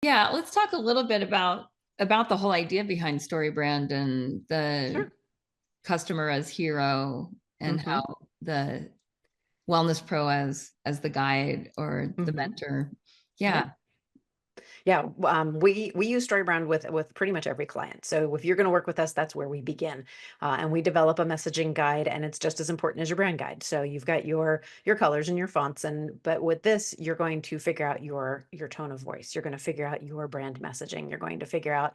Yeah, let's talk a little bit about the whole idea behind story brand and the Sure. customer as hero and hmm how the wellness pro as the guide or the hmm mentor. Yeah. Yeah. Yeah, we use StoryBrand with pretty much every client. So if you're going to work with us, that's where we begin, and we develop a messaging guide, and it's just as important as your brand guide. So you've got your colors and your fonts, and but with this, you're going to figure out your tone of voice. You're going to figure out your brand messaging. You're going to figure out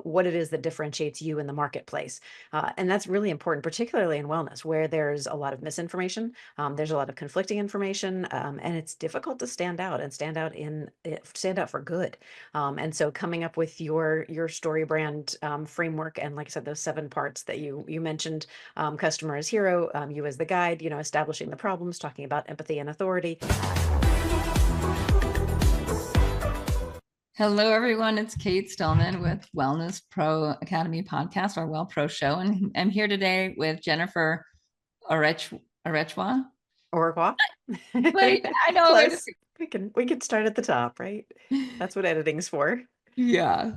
what it is that differentiates you in the marketplace, and that's really important, particularly in wellness, where there's a lot of misinformation. There's a lot of conflicting information, and it's difficult to stand out and stand out for good. And so coming up with your story brand framework, and like I said, those 7 parts that you mentioned, customer as hero, you as the guide, establishing the problems, talking about empathy and authority. Hello, everyone. It's Kate Stillman with Wellness Pro Academy podcast, our Well Pro show. And I'm here today with Jennifer Orechwa. Orechwa. Wait, I know it. Close. We can start at the top, right? That's what editing's for. Yeah.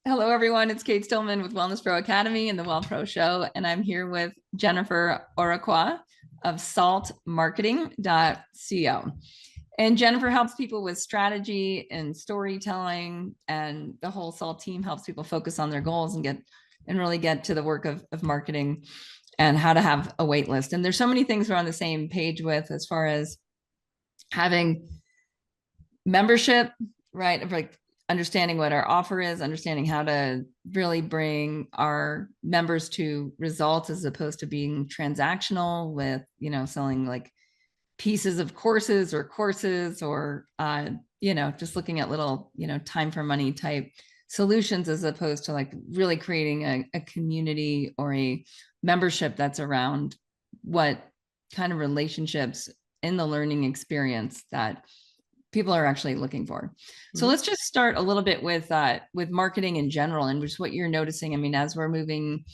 Hello, everyone. It's Kate Stillman with Wellness Pro Academy and the Well Pro Show. And I'm here with Jennifer Orechwa of saltmarketing.co. And Jennifer helps people with strategy and storytelling, and the whole SALT team helps people focus on their goals and really get to the work of marketing and how to have a wait list. And there's so many things we're on the same page with as far as having membership, right? Of like understanding what our offer is, understanding how to really bring our members to results as opposed to being transactional with, selling like pieces of courses or just looking at little, time for money type solutions as opposed to like really creating a community or a membership that's around what kind of relationships in the learning experience that people are actually looking for. So Mhm. let's just start a little bit with marketing in general and just what you're noticing. I mean, as we're moving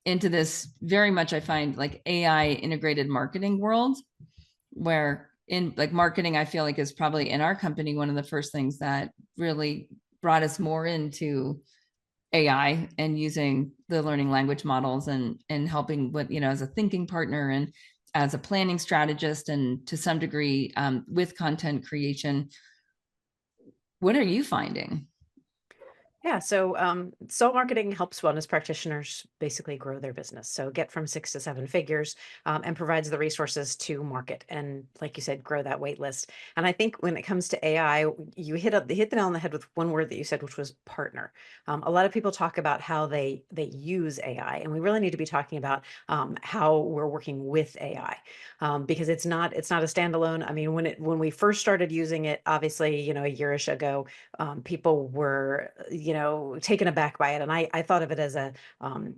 into this very much, I find like AI integrated marketing world, where in like marketing, I feel like is probably in our company one of the first things that really brought us more into AI and using the learning language models and helping with, as a thinking partner and as a planning strategist and to some degree with content creation. What are you finding? Yeah, so soul marketing helps wellness practitioners basically grow their business. So get from 6 to 7 figures, and provides the resources to market and, like you said, grow that wait list. And I think when it comes to AI, you hit the nail on the head with one word that you said, which was partner. A lot of people talk about how they use AI, and we really need to be talking about how we're working with AI, because it's not a standalone. I mean, when we first started using it, obviously, a yearish ago, people were, taken aback by it. And I thought of it as an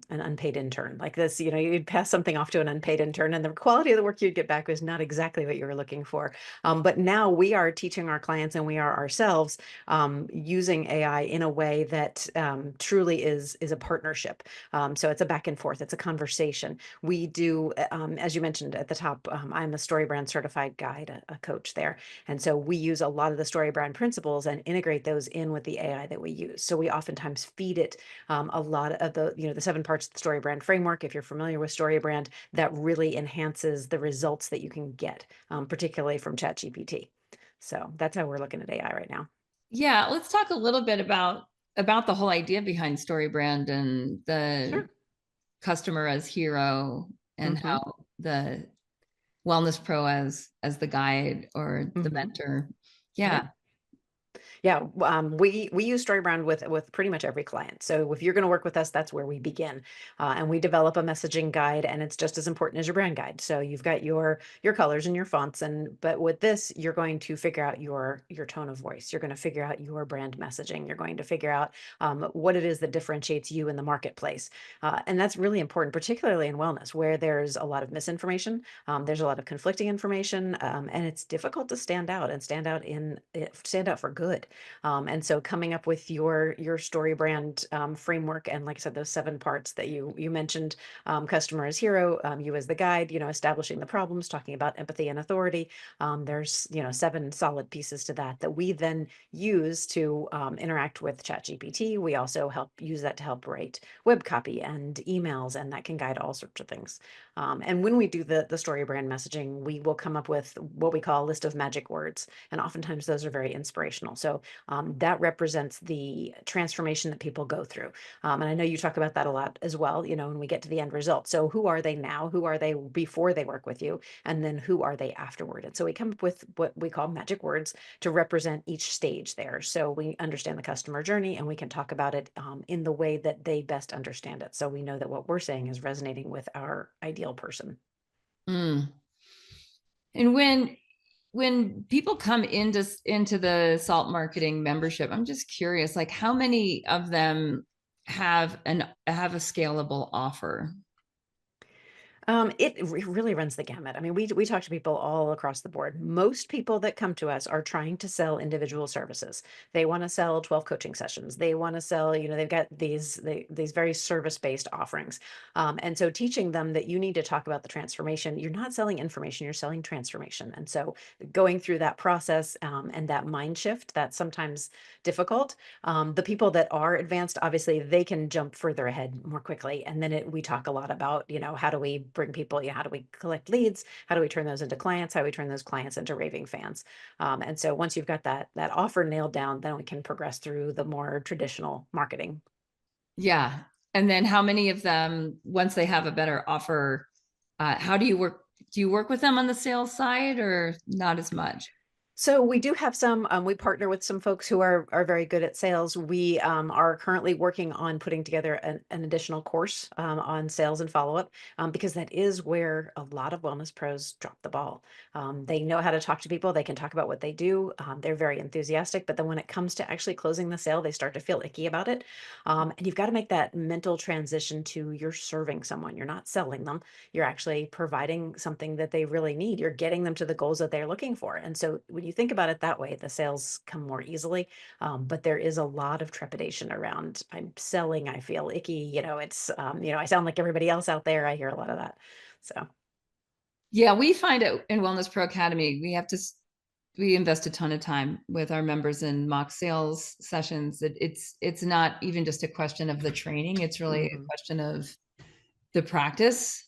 unpaid intern. Like this, you'd pass something off to an unpaid intern, and the quality of the work you'd get back was not exactly what you were looking for. But now we are teaching our clients, and we are ourselves using AI in a way that truly is a partnership. So it's a back and forth. It's a conversation. We do, as you mentioned at the top, I'm a story brand certified guide, a coach there. And so we use a lot of the story brand principles and integrate those in with the AI that we use. So we oftentimes feed it a lot of the 7 parts of the story brand framework. If you're familiar with story brand, that really enhances the results that you can get, particularly from ChatGPT. So that's how we're looking at AI right now. Yeah, let's talk a little bit about the whole idea behind story brand and the Sure. customer as hero and hmm how the wellness pro as the guide or the hmm mentor. Yeah. Yeah. Yeah, we use StoryBrand with pretty much every client. So if you're going to work with us, that's where we begin, and we develop a messaging guide, and it's just as important as your brand guide. So you've got your colors and your fonts, and but with this, you're going to figure out your tone of voice. You're going to figure out your brand messaging. You're going to figure out what it is that differentiates you in the marketplace, and that's really important, particularly in wellness, where there's a lot of misinformation. There's a lot of conflicting information, and it's difficult to stand out and stand out for good. And so coming up with your story brand framework, and like I said, those 7 parts that you mentioned, customer as hero, you as the guide, establishing the problems, talking about empathy and authority. There's 7 solid pieces to that we then use to interact with ChatGPT. We also use that to help write web copy and emails, and that can guide all sorts of things. And when we do the story brand messaging, we will come up with what we call a list of magic words, and oftentimes those are very inspirational. So that represents the transformation that people go through. And I know you talk about that a lot as well, when we get to the end result. So who are they now? Who are they before they work with you? And then who are they afterward? And so we come up with what we call magic words to represent each stage there. So we understand the customer journey, and we can talk about it in the way that they best understand it. So we know that what we're saying is resonating with our ideal person. Mm. And when people come into the Salt Marketing membership, I'm just curious, like how many of them have a scalable offer? It really runs the gamut. I mean, we talk to people all across the board. Most people that come to us are trying to sell individual services. They want to sell 12 coaching sessions. They want to sell, they've got these very service-based offerings. And so teaching them that you need to talk about the transformation. You're not selling information, you're selling transformation. And so going through that process and that mind shift, that's sometimes difficult. The people that are advanced, obviously, they can jump further ahead more quickly. And then we talk a lot about, how do we bring people, how do we collect leads? How do we turn those into clients? How do we turn those clients into raving fans? And so once you've got that offer nailed down, then we can progress through the more traditional marketing. Yeah. And then how many of them, once they have a better offer, how do you work? Do you work with them on the sales side or not as much? So we do have some, we partner with some folks who are very good at sales. We are currently working on putting together an additional course on sales and follow-up, because that is where a lot of wellness pros drop the ball. They know how to talk to people. They can talk about what they do. They're very enthusiastic, but then when it comes to actually closing the sale, they start to feel icky about it. And you've got to make that mental transition to you're serving someone. You're not selling them. You're actually providing something that they really need. You're getting them to the goals that they're looking for. And so when you think about it that way, the sales come more easily. But there is a lot of trepidation around I'm selling, I feel icky, it's, I sound like everybody else out there. I hear a lot of that. So. Yeah, we find it in Wellness Pro Academy. We invest a ton of time with our members in mock sales sessions. It's not even just a question of the training. It's really a question of the practice.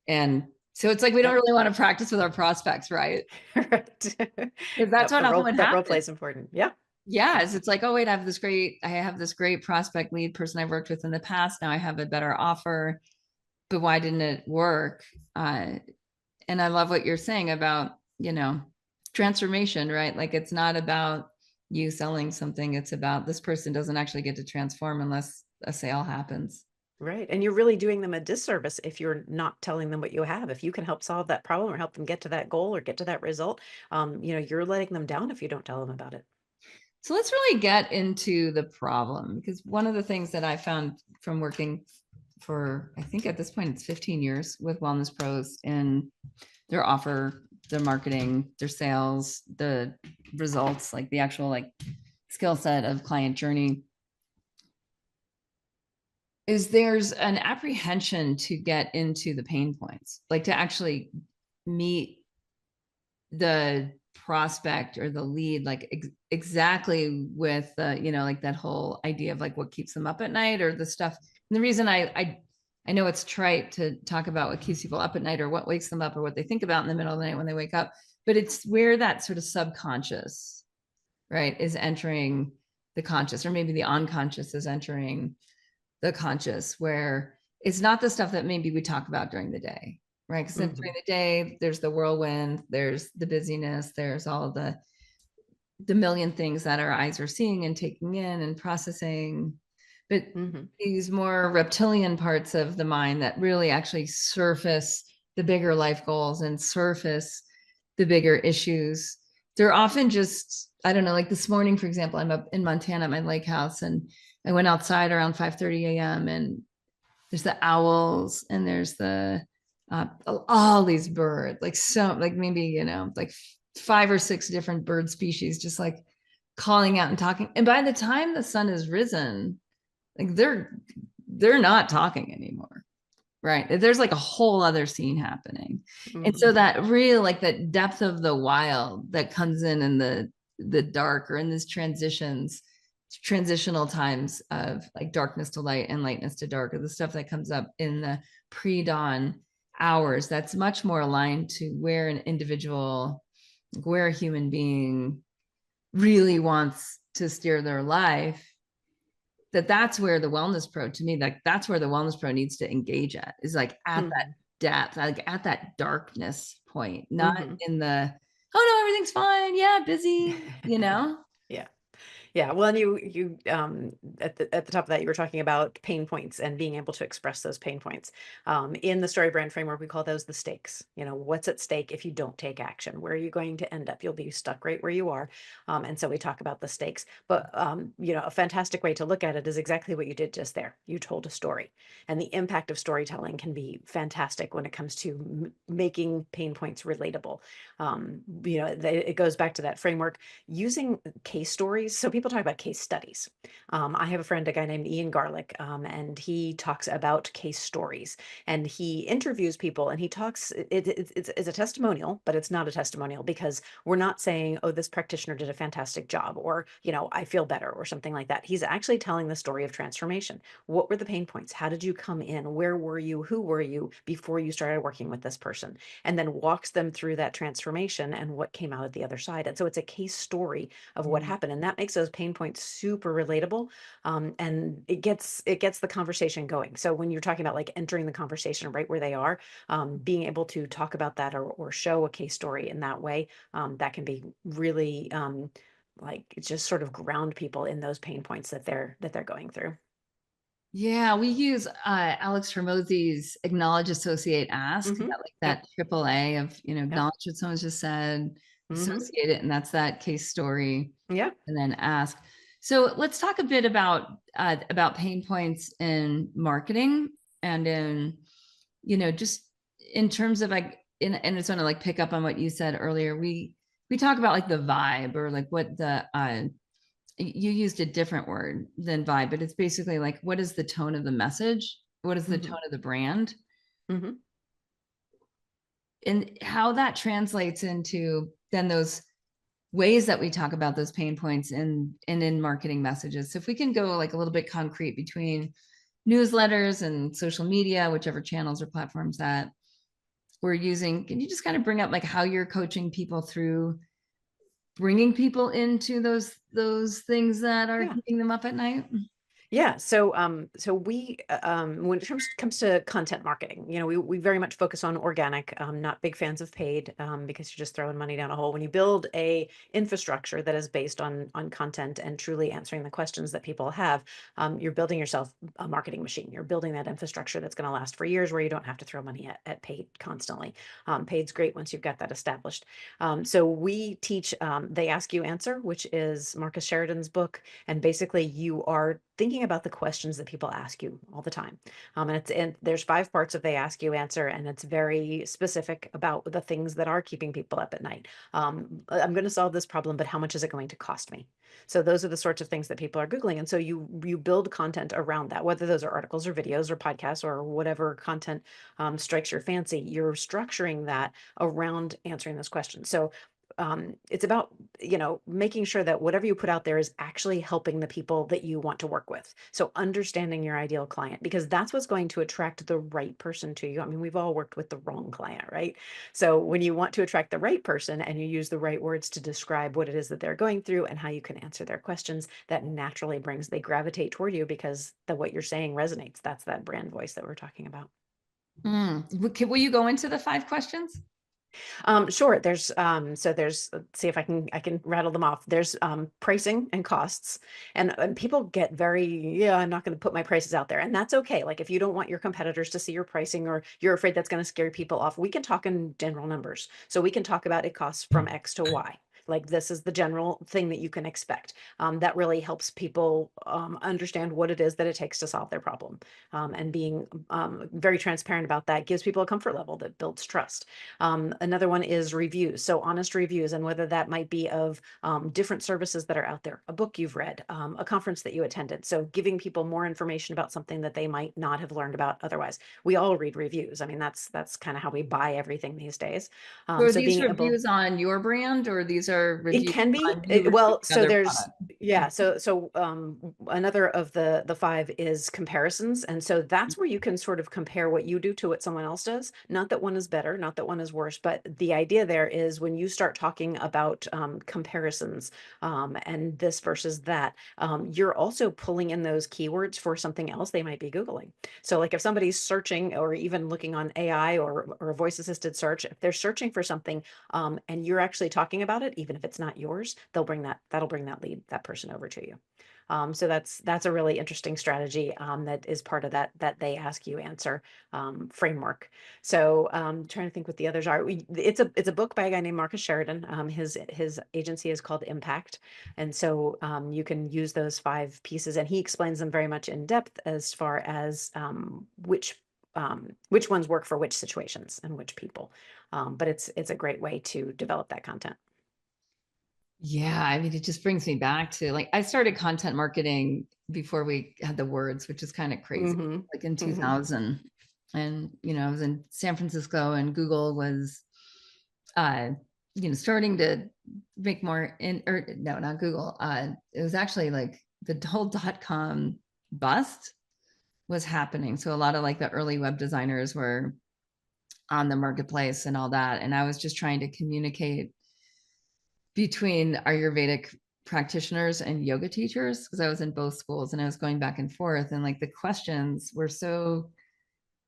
And so it's like we don't Yep. really want to practice with our prospects, right? Right. Because that's Yep. what often would That role play happen. is important. Yeah. Yes, it's like, oh wait, I have this great prospect lead person I've worked with in the past. Now I have a better offer, but why didn't it work? And I love what you're saying about, transformation, right? Like it's not about you selling something. It's about this person doesn't actually get to transform unless a sale happens. Right. And you're really doing them a disservice if you're not telling them what you have. If you can help solve that problem or help them get to that goal or get to that result, you're letting them down if you don't tell them about it. So let's really get into the problem, because one of the things that I found from working for, I think at this point it's 15 years with Wellness Pros in their offer, their marketing, their sales, the results, like the actual like skill set of client journey, is there's an apprehension to get into the pain points, like to actually meet the prospect or the lead, like exactly with like that whole idea of like what keeps them up at night or the stuff. And the reason I know it's trite to talk about what keeps people up at night or what wakes them up or what they think about in the middle of the night when they wake up, but it's where that sort of subconscious, right, is entering the conscious, or maybe the unconscious is entering the conscious, where it's not the stuff that maybe we talk about during the day, right? Because during the day, there's the whirlwind, there's the busyness, there's all of the million things that our eyes are seeing and taking in and processing. But these more reptilian parts of the mind that really actually surface the bigger life goals and surface the bigger issues, they're often just, I don't know, like this morning, for example, I'm up in Montana at my lake house, and I went outside around 5:30 a.m. and there's the owls and there's the all these birds, like maybe like 5 or 6 different bird species, just like calling out and talking. And by the time the sun has risen, like they're not talking anymore. Right. There's like a whole other scene happening. And so Mhm. that real like that depth of the wild that comes in the dark or in these transitional times of like darkness to light and lightness to dark, or the stuff that comes up in the pre-dawn hours, that's much more aligned to where an individual, where a human being really wants to steer their life. That's where the wellness pro, to me, like that's where the wellness pro needs to engage at, is like at that Mhm. depth, like at that darkness point, not Mhm. in the, oh no, everything's fine, yeah, busy, you know. Yeah. Yeah, well, and you at the top of that, you were talking about pain points and being able to express those pain points. In the story brand framework, we call those the stakes. You know, what's at stake if you don't take action? Where are you going to end up? You'll be stuck right where you are. And so we talk about the stakes. But you know, a fantastic way to look at it is exactly what you did just there. You told a story, and the impact of storytelling can be fantastic when it comes to making pain points relatable. You know, it goes back to that framework using case stories. So people talk about case studies. I have a friend, a guy named Ian Garlic, and he talks about case stories, and he interviews people, and he talks, it's a testimonial, but it's not a testimonial because we're not saying, oh, this practitioner did a fantastic job, or, you know, I feel better or something like that. He's actually telling the story of transformation. What were the pain points? How did you come in? Where were you? Who were you before you started working with this person? And then walks them through that transformation and what came out at the other side. And so it's a case story of what Mm. happened, and that makes those pain points super relatable, and it gets the conversation going. So when you're talking about like entering the conversation right where they are, being able to talk about that, or show a case story in that way, that can be really like just sort of ground people in those pain points that they're going through. Yeah, we use Alex Hormozzi's acknowledge, associate, ask, Hmm. like Yep. that triple A of, Yep. acknowledge what someone's just said, Hmm. associate it, and that's that case story, Yeah. and then ask. So let's talk a bit about pain points in marketing, and in, just in terms of like, and it's going to like pick up on what you said earlier. We talk about like the vibe, or like what the you used a different word than vibe, but it's basically like, what is the tone of the message? What is the Hmm. tone of the brand? Hmm. And how that translates into then those ways that we talk about those pain points in marketing messages. So if we can go like a little bit concrete between newsletters and social media, whichever channels or platforms that we're using, can you just kind of bring up like how you're coaching people through bringing people into those things that are Yeah. keeping them up at night? Yeah, so we, when it comes to content marketing, you know, we very much focus on organic. Not big fans of paid, because you're just throwing money down a hole. When you build a infrastructure that is based on content and truly answering the questions that people have, you're building yourself a marketing machine. You're building that infrastructure that's going to last for years, where you don't have to throw money at paid constantly. Paid's great once you've got that established. So we teach, They Ask You Answer, which is Marcus Sheridan's book, and basically you are thinking about the questions that people ask you all the time. And there's 5 parts of They Ask You Answer, and it's very specific about the things that are keeping people up at night. I'm going to solve this problem, but how much is it going to cost me? So those are the sorts of things that people are Googling. And so you build content around that, whether those are articles or videos or podcasts or whatever content strikes your fancy. You're structuring that around answering those questions. So it's about, making sure that whatever you put out there is actually helping the people that you want to work with. So understanding your ideal client, because that's what's going to attract the right person to you. I mean, we've all worked with the wrong client, right? So when you want to attract the right person and you use the right words to describe what it is that they're going through and how you can answer their questions, that naturally they gravitate toward you, because what you're saying resonates. That's that brand voice that we're talking about. Will you go into the 5 questions? Sure. Let's see if I can rattle them off. There's pricing and costs, and people get very, yeah, I'm not going to put my prices out there, and that's okay. Like if you don't want your competitors to see your pricing, or you're afraid that's going to scare people off, we can talk in general numbers. So we can talk about it costs from X to Y. Like, this is the general thing that you can expect. That really helps people understand what it is that it takes to solve their problem. And being very transparent about that gives people a comfort level that builds trust. Another one is reviews. So honest reviews, and whether that might be of different services that are out there, a book you've read, a conference that you attended. So giving people more information about something that they might not have learned about otherwise. We all read reviews. I mean, that's kind of how we buy everything these days. So are So these being able, reviews on your brand, or these are it reviews can be, on you reviewing well, so other there's, products? yeah, so another of the five is comparisons. And so that's where you can sort of compare what you do to what someone else does. Not that one is better, not that one is worse, but the idea there is when you start talking about comparisons, and this versus that, you're also pulling in those keywords for something else they might be Googling. So like if somebody's searching or even looking on AI or a voice assisted search, if they're searching for something, and you're actually talking about it, even if it's not yours, that'll bring that lead, that person over to you. So that's a really interesting strategy that is part of that they ask you answer framework. So trying to think what the others are. It's a book by a guy named Marcus Sheridan. His agency is called Impact, and so you can use those five pieces, and he explains them very much in depth as far as which ones work for which situations and which people. But it's a great way to develop that content. Yeah, I mean, it just brings me back to like I started content marketing before we had the words, which is kind of crazy, Mm-hmm. like in Mm-hmm. 2000. And, I was in San Francisco and Google was, uh, starting to make more or no, not Google. It was actually like the whole .com bust was happening. So a lot of like the early web designers were on the marketplace and all that. And I was just trying to communicate between Ayurvedic practitioners and yoga teachers because I was in both schools and I was going back and forth. And like the questions were so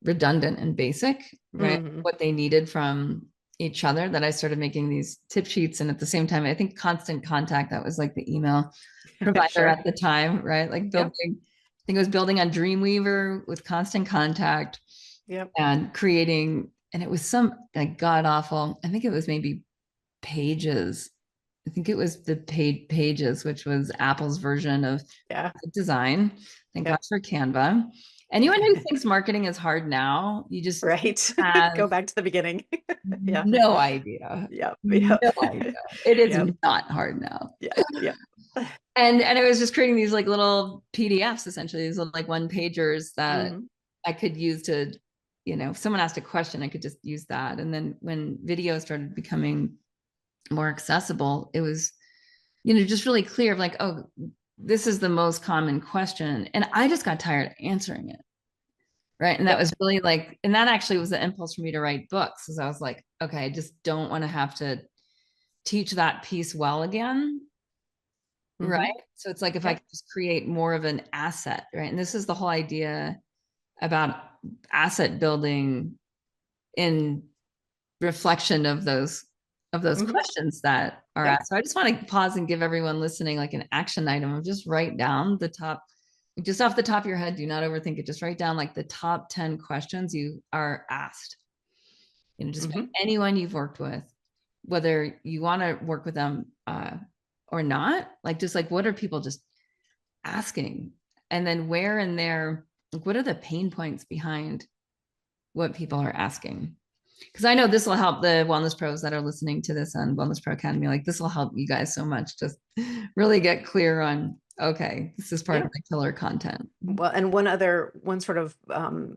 redundant and basic, right? Mm-hmm. What they needed from each other that I started making these tip sheets. And at the same time, I think Constant Contact, that was like the email provider Sure. at the time, right? Like Yep. building, I think it was building on Dreamweaver with Constant Contact Yep. and creating, and it was some like god awful, I think it was maybe Pages. I think it was the paid Pages, which was Apple's version of Yeah. design. Thank God Yep. for Canva. Anyone who thinks marketing is hard now, you just Right. have Go back to the beginning. Yeah. no idea. Yep. No Yep. idea. It is Yep. not hard now. Yep. Yep. And I was just creating these like little PDFs, essentially, these little like one pagers that Mm-hmm. I could use to, if someone asked a question, I could just use that. And then when video started becoming more accessible, it was, just really clear of like, oh, this is the most common question. And I just got tired of answering it. Right. And that Yep. was really like, and that actually was the impulse for me to write books. Because I was like, okay, I just don't want to have to teach that piece well again. Right. Mm-hmm. So it's like if I Yep. could just create more of an asset, right? And this is the whole idea about asset building in reflection of those Mm-hmm. questions that are Yep. asked. So I just want to pause and give everyone listening like an action item of just write down the top, just off the top of your head, do not overthink it. Just write down like the top 10 questions you are asked. Just by Mm-hmm. anyone you've worked with, whether you want to work with them or not, like just like what are people just asking? And then where in there, like what are the pain points behind what people are asking? Because I know this will help the wellness pros that are listening to this on Wellness Pro Academy. Like this will help you guys so much. Just really get clear on, okay, this is part of Yep. my killer content. Well, and one sort of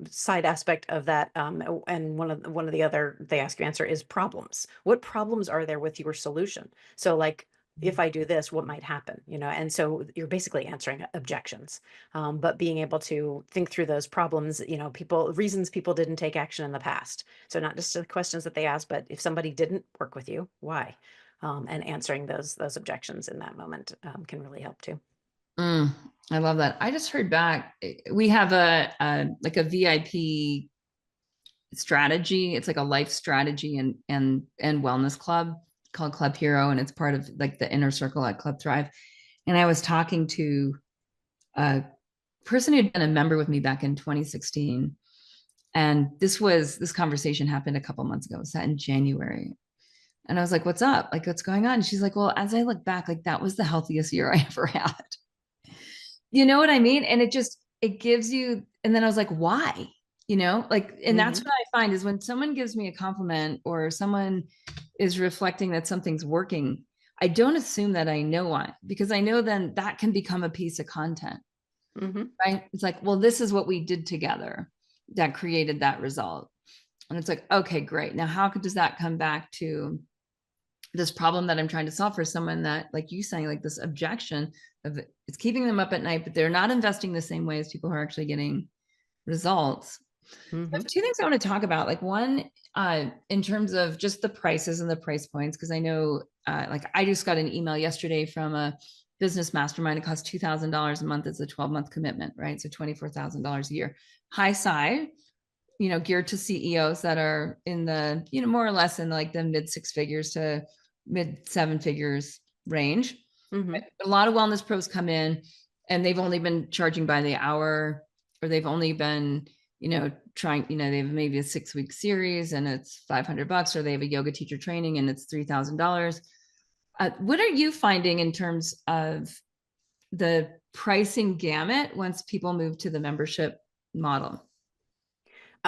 side aspect of that, and one of the other they ask you answer is problems. What problems are there with your solution? So like, if I do this, what might happen? And so you're basically answering objections, but being able to think through those problems, reasons people didn't take action in the past. So not just the questions that they ask, but if somebody didn't work with you, why? And answering those objections in that moment can really help too. Mm, I love that. I just heard back. We have like a VIP strategy. It's like a life strategy and wellness club called Club Hero, and it's part of like the inner circle at Club Thrive. And I was talking to a person who'd been a member with me back in 2016. And this conversation happened a couple months ago. It was that in January. And I was like, what's up? Like, what's going on? And she's like, well, as I look back, like that was the healthiest year I ever had. You know what I mean? And it gives you, and then I was like, why? Like, and that's Mm-hmm. what I find is when someone gives me a compliment or someone is reflecting that something's working, I don't assume that I know why, because I know then that can become a piece of content, Mm-hmm. right? It's like, well, this is what we did together that created that result. And it's like, okay, great. Now, does that come back to this problem that I'm trying to solve for someone that, like you saying, like this objection of it's keeping them up at night, but they're not investing the same way as people who are actually getting results. I Mm-hmm. have two things I want to talk about. Like one, in terms of just the prices and the price points, because I know, like I just got an email yesterday from a business mastermind. It costs $2,000 a month. It's a 12-month commitment, right? So $24,000 a year. High side, geared to CEOs that are in the, more or less in like the mid six figures to mid seven figures range. Mm-hmm. A lot of wellness pros come in and they've only been charging by the hour, or they've only been, trying, they have maybe a 6-week series and it's $500, or they have a yoga teacher training and it's $3,000. What are you finding in terms of the pricing gamut once people move to the membership model?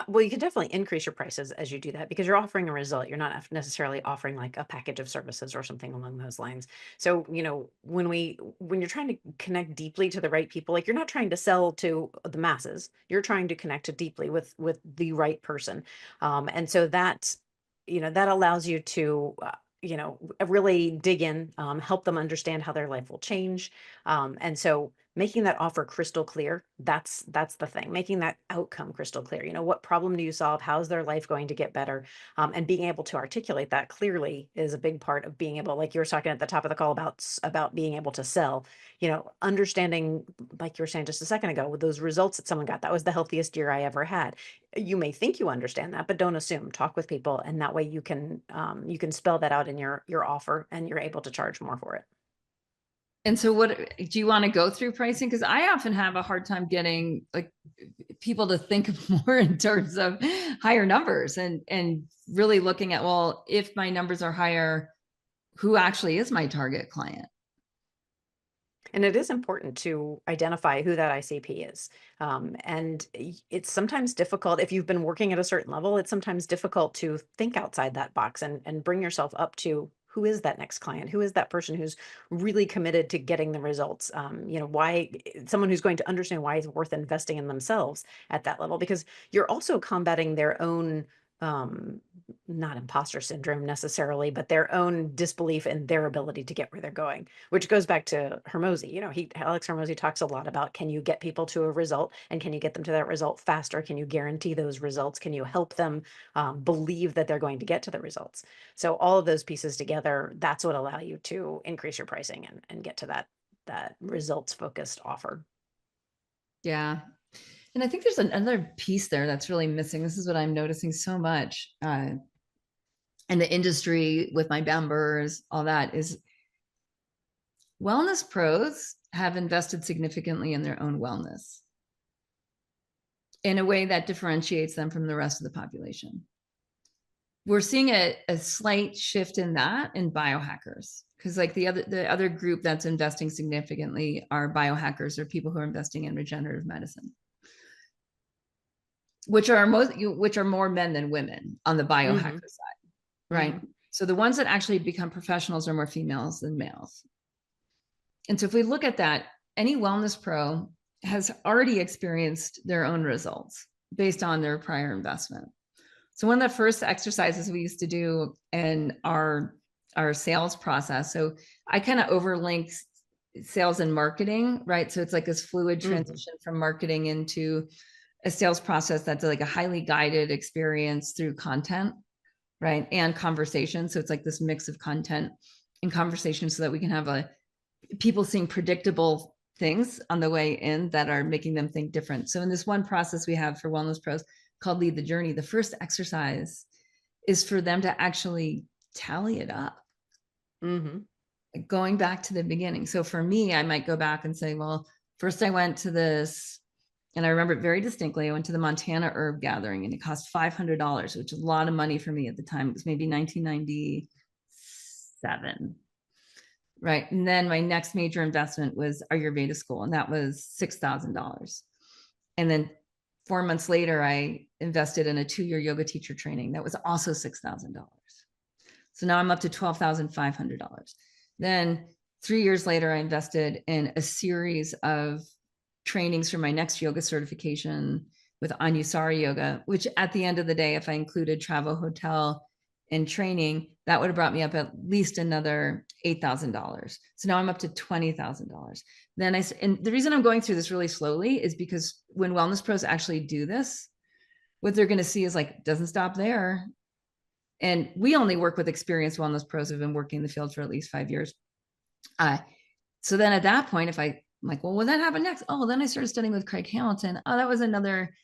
Well, you can definitely increase your prices as you do that because you're offering a result. You're not necessarily offering like a package of services or something along those lines. So, when you're trying to connect deeply to the right people, like you're not trying to sell to the masses, you're trying to connect deeply with the right person. And so that allows you to, really dig in, help them understand how their life will change. And so making that offer crystal clear, that's the thing, making that outcome crystal clear. What problem do you solve? How's their life going to get better? And being able to articulate that clearly is a big part of being able, like you were talking at the top of the call about being able to sell. Understanding, like you were saying just a second ago, with those results that someone got, that was the healthiest year I ever had. You may think you understand that, but don't assume. Talk with people, and that way you can spell that out in your offer, and you're able to charge more for it. And so what do you want to go through pricing? Because I often have a hard time getting like people to think more in terms of higher numbers and really looking at, well, if my numbers are higher, who actually is my target client? And it is important to identify who that ICP is. And it's sometimes difficult if you've been working at a certain level, it's sometimes difficult to think outside that box and bring yourself up to who is that next client? Who is that person who's really committed to getting the results? Why someone who's going to understand why it's worth investing in themselves at that level, because you're also combating their own um not imposter syndrome necessarily, but their own disbelief in their ability to get where they're going, which goes back to Hermosi. Alex Hermosi talks a lot about, can you get people to a result, and can you get them to that result faster? Can you guarantee those results? Can you help them believe that they're going to get to the results? So all of those pieces together, that's what allow you to increase your pricing and get to that results focused offer. Yeah. And I think there's another piece there that's really missing. This is what I'm noticing so much in the industry with my members, all that is wellness pros have invested significantly in their own wellness in a way that differentiates them from the rest of the population. We're seeing a slight shift in that in biohackers, because like the other group that's investing significantly are biohackers, or people who are investing in regenerative medicine, which are more men than women on the biohacker Hmm. side, right? Hmm. So the ones that actually become professionals are more females than males. And so if we look at that, any wellness pro has already experienced their own results based on their prior investment. So one of the first exercises we used to do in our sales process. So I kind of overlink sales and marketing, right? So it's like this fluid Hmm. transition from marketing into a sales process that's like a highly guided experience through content, right? And conversation. So it's like this mix of content and conversation so that we can have people seeing predictable things on the way in that are making them think different. So in this one process we have for wellness pros called Lead the Journey, the first exercise is for them to actually tally it up, Hmm. going back to the beginning. So for me, I might go back and say, well, first I went to this, and I remember it very distinctly. I went to the Montana Herb Gathering and it cost $500, which is a lot of money for me at the time. It was maybe 1996, 7. Right. And then my next major investment was Ayurveda school, and that was $6,000. And then 4 months later, I invested in a 2-year yoga teacher training that was also $6,000. So now I'm up to $12,500. Then 3 years later, I invested in a series of trainings for my next yoga certification with Anusara Yoga, which at the end of the day, if I included travel, hotel, and training, that would have brought me up at least another $8,000. So now I'm up to $20,000. Then and the reason I'm going through this really slowly is because when wellness pros actually do this, what they're going to see is like, doesn't stop there. And we only work with experienced wellness pros who've been working in the field for at least 5 years. So then at that point, if I'm like, well, what that happened next? Oh, well, then I started studying with Craig Hamilton. Oh, that was another,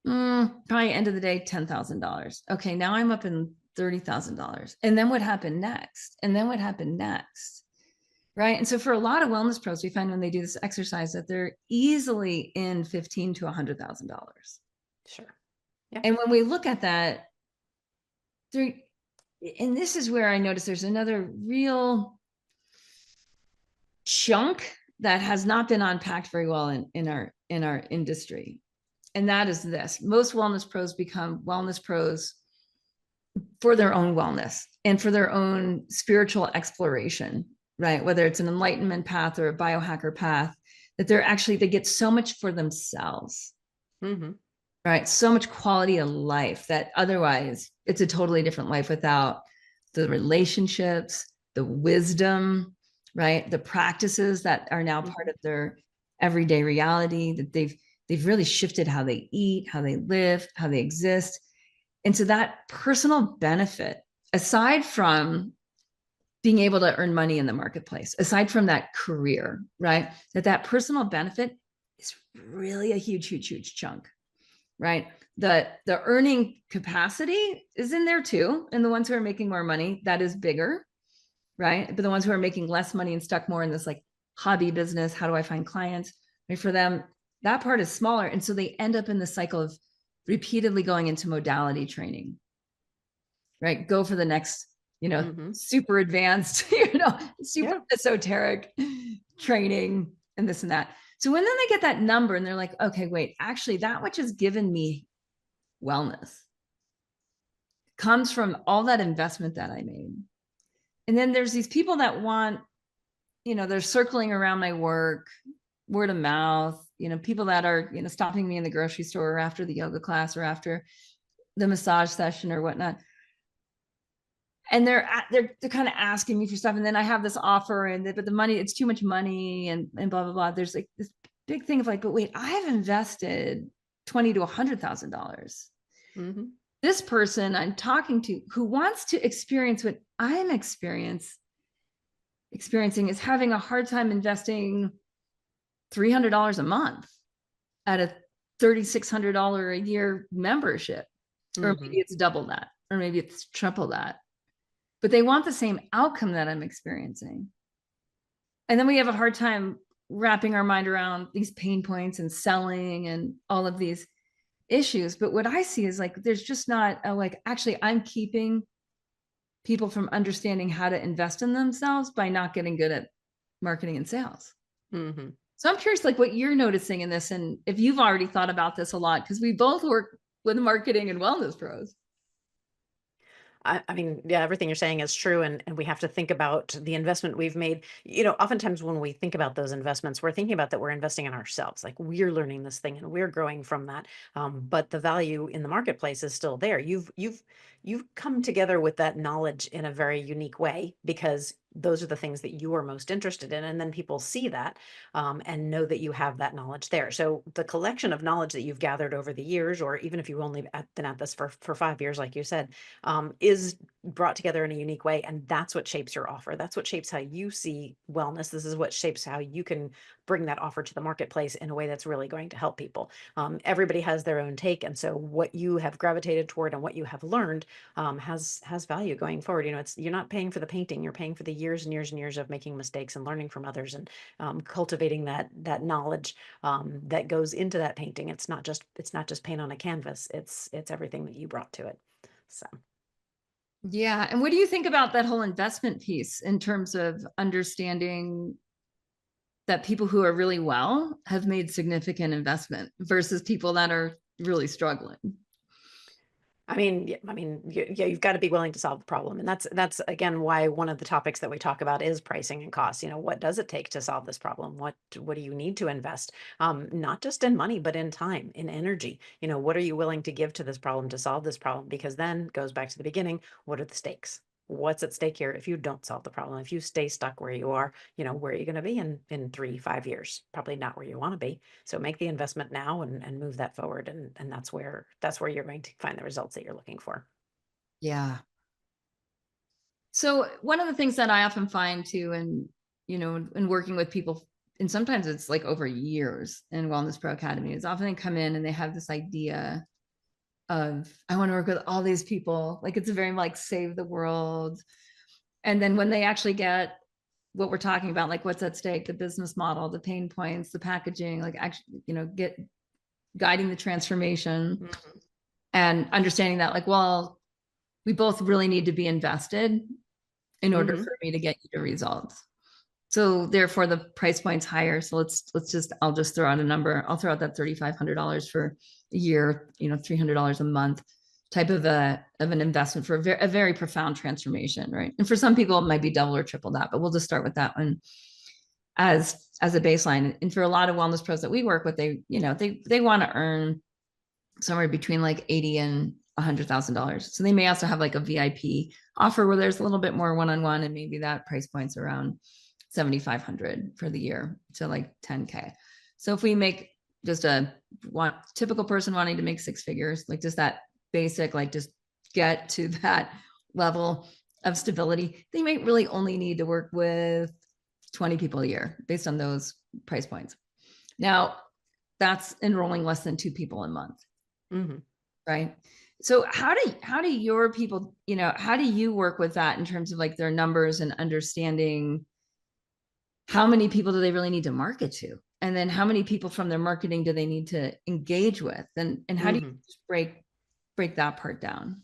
probably end of the day, $10,000. Okay, now I'm up in $30,000. And then what happened next? And then what happened next? Right. And so for a lot of wellness pros, we find when they do this exercise that they're easily in $15,000 to $100,000. Sure. Yeah. And when we look at that, and this is where I notice there's another real chunk that has not been unpacked very well in our industry. And that is this: most wellness pros become wellness pros for their own wellness and for their own spiritual exploration, right? Whether it's an enlightenment path or a biohacker path, that they get so much for themselves, right? So much quality of life that otherwise it's a totally different life without the relationships, the wisdom, right? The practices that are now part of their everyday reality, that they've really shifted how they eat, how they live, how they exist. And so that personal benefit, aside from being able to earn money in the marketplace, aside from that career, right? That personal benefit is really a huge, huge, huge chunk, right? The earning capacity is in there too. And the ones who are making more money, that is bigger, right? But the ones who are making less money and stuck more in this like hobby business, how do I find clients? Right? For them, that part is smaller. And so they end up in the cycle of repeatedly going into modality training, right? Go for the next, super advanced, super esoteric training and this and that. So when then they get that number and they're like, okay, wait, actually that which has given me wellness comes from all that investment that I made. And then there's these people that want, they're circling around my work, word of mouth, people that are, stopping me in the grocery store or after the yoga class or after the massage session or whatnot. And they're kind of asking me for stuff. And then I have this offer but the money, it's too much money and blah, blah, blah. There's like this big thing of like, but wait, I have invested $20,000 to $100,000. This person I'm talking to who wants to experience what I'm experiencing is having a hard time investing $300 a month at a $3,600 a year membership, or maybe it's double that, or maybe it's triple that, but they want the same outcome that I'm experiencing. And then we have a hard time wrapping our mind around these pain points and selling and all of these issues. But what I see is like, there's just not actually I'm keeping people from understanding how to invest in themselves by not getting good at marketing and sales. So I'm curious, like what you're noticing in this, and if you've already thought about this a lot, because we both work with marketing and wellness pros. I mean, yeah, everything you're saying is true. And we have to think about the investment we've made. Oftentimes when we think about those investments, we're thinking about that we're investing in ourselves. Like we're learning this thing and we're growing from that. But the value in the marketplace is still there. You've come together with that knowledge in a very unique way because those are the things that you are most interested in. And then people see that and know that you have that knowledge there. So the collection of knowledge that you've gathered over the years, or even if you've only been at this for 5 years, like you said, is brought together in a unique way. And that's what shapes your offer. That's what shapes how you see wellness. This is what shapes how you can bring that offer to the marketplace in a way that's really going to help people. Everybody has their own take. And so what you have gravitated toward and what you have learned has value going forward. You're not paying for the painting, you're paying for the years and years and years of making mistakes and learning from others and cultivating that knowledge that goes into that painting. It's not just paint on a canvas. It's everything that you brought to it. So. Yeah. And what do you think about that whole investment piece in terms of understanding that people who are really well have made significant investment versus people that are really struggling? Yeah, you've got to be willing to solve the problem, and that's again why one of the topics that we talk about is pricing and costs. What does it take to solve this problem? What do you need to invest? Not just in money, but in time, in energy. What are you willing to give to this problem to solve this problem? Because then goes back to the beginning. What are the stakes? What's at stake here if you don't solve the problem? If you stay stuck where you are, where are you going to be in 3, 5 years? Probably not where you want to be. So make the investment now and move that forward. And that's where you're going to find the results that you're looking for. Yeah. So one of the things that I often find too, and in working with people, and sometimes it's like over years in Wellness Pro Academy, is often they come in and they have this idea of, I want to work with all these people. Like it's a very like save the world. And then when they actually get what we're talking about, like what's at stake, the business model, the pain points, the packaging, like actually, get guiding the transformation Mhm. and understanding that like, well, we both really need to be invested in order Mhm. for me to get you the results. So therefore the price point's higher. So I'll just throw out a number. I'll throw out that $3,500 for a year, $300 a month type of an investment for a very profound transformation, right? And for some people it might be double or triple that, but we'll just start with that one as a baseline. And for a lot of wellness pros that we work with, they want to earn somewhere between like 80 and $100,000. So they may also have like a VIP offer where there's a little bit more one-on-one, and maybe that price point's around 7,500 for the year to like 10K. So if we make just a typical person wanting to make 6 figures, like just that basic, like just get to that level of stability, they might really only need to work with 20 people a year based on those price points. Now, that's enrolling less than 2 people a month, Mhm. right? So how do your people, how do you work with that in terms of like their numbers and understanding how many people do they really need to market to? And then how many people from their marketing do they need to engage with? And how do you Mhm. break that part down?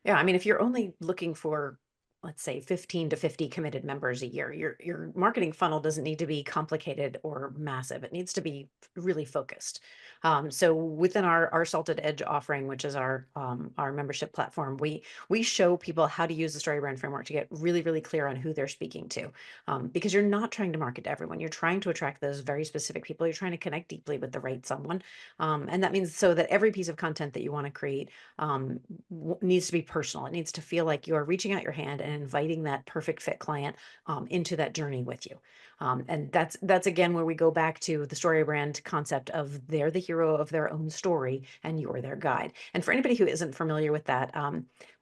Yeah, if you're only looking for, let's say, 15 to 50 committed members a year, your marketing funnel doesn't need to be complicated or massive. It needs to be really focused. So within our Salted Edge offering, which is our membership platform, we show people how to use the story brand framework to get really, really clear on who they're speaking to. Because you're not trying to market to everyone. You're trying to attract those very specific people. You're trying to connect deeply with the right someone. And that means so that every piece of content that you want to create um, needs to be personal. It needs to feel like you are reaching out your hand and inviting that perfect fit client into that journey with you. And that's again where we go back to the story brand concept of they're the hero of their own story and you're their guide. And for anybody who isn't familiar with that,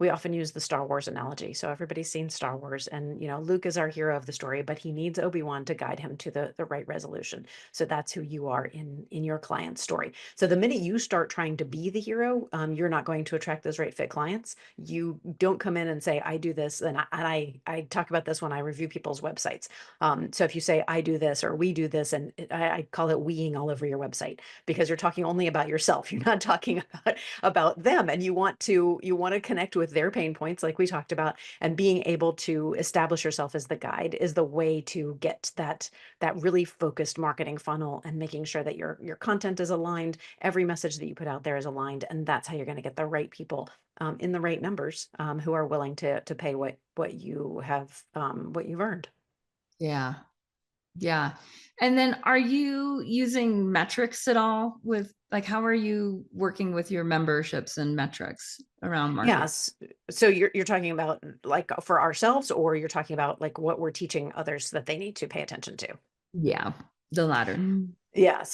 we often use the Star Wars analogy. So everybody's seen Star Wars, and Luke is our hero of the story, but he needs Obi-Wan to guide him to the right resolution. So that's who you are in your client's story. So the minute you start trying to be the hero, you're not going to attract those right fit clients. You don't come in and say, I do this. And I talk about this when I review people's websites. So if you say, I do this or we do this, and I call it weeing all over your website because you're talking only about yourself. You're not talking about them. And you want to connect with their pain points, like we talked about, and being able to establish yourself as the guide is the way to get that really focused marketing funnel and making sure that your content is aligned, every message that you put out there is aligned, and that's how you're going to get the right people in the right numbers who are willing to pay what you have what you've earned. Yeah. Yeah. And then are you using metrics at all with like, how are you working with your memberships and metrics around marketing? Yes. So you're talking about like for ourselves, or you're talking about like what we're teaching others that they need to pay attention to? Yeah, the latter. Yeah.